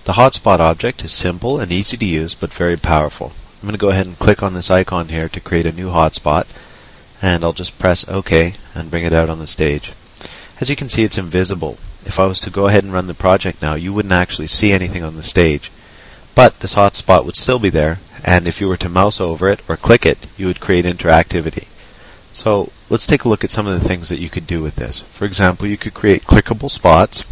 The Hotspot object is simple and easy to use, but very powerful. I'm going to go ahead and click on this icon here to create a new hotspot, and I'll just press OK and bring it out on the stage. As you can see, it's invisible. If I was to go ahead and run the project now, you wouldn't actually see anything on the stage. But this hotspot would still be there, and if you were to mouse over it or click it, you would create interactivity. So let's take a look at some of the things that you could do with this. For example, you could create clickable spots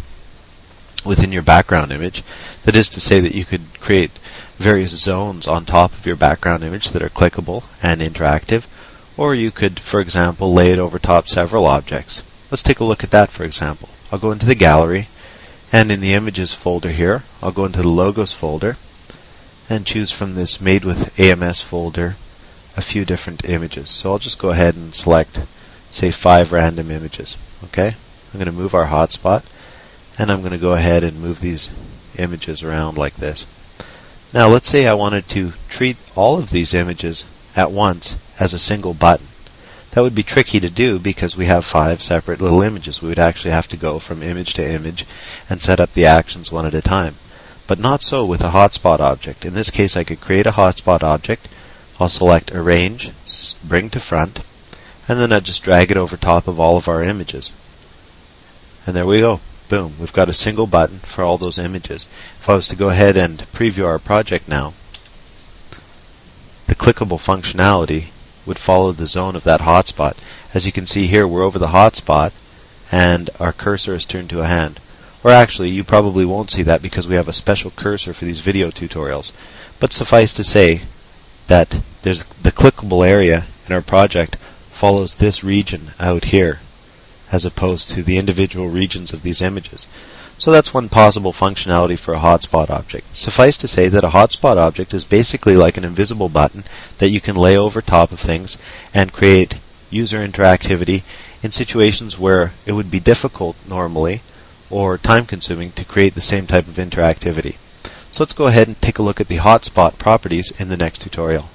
within your background image. That is to say that you could create various zones on top of your background image that are clickable and interactive, or you could, for example, lay it over top several objects. Let's take a look at that, for example. I'll go into the gallery, and in the images folder here, I'll go into the logos folder and choose from this made with AMS folder a few different images. So I'll just go ahead and select, say, 5 random images. Okay? I'm going to move our hotspot, and I'm going to go ahead and move these images around like this. Now let's say I wanted to treat all of these images at once as a single button. That would be tricky to do because we have 5 separate little images. We would actually have to go from image to image and set up the actions one at a time. But not so with a hotspot object. In this case, I could create a hotspot object. I'll select Arrange, Bring to Front, and then I'll just drag it over top of all of our images. And there we go. Boom. We've got a single button for all those images. If I was to go ahead and preview our project now, the clickable functionality would follow the zone of that hotspot. As you can see here, we're over the hotspot, and our cursor is turned to a hand. Or actually, you probably won't see that because we have a special cursor for these video tutorials. But suffice to say that there's the clickable area in our project follows this region out here, as opposed to the individual regions of these images. So that's one possible functionality for a hotspot object. Suffice to say that a hotspot object is basically like an invisible button that you can lay over top of things and create user interactivity in situations where it would be difficult normally or time-consuming to create the same type of interactivity. So let's go ahead and take a look at the hotspot properties in the next tutorial.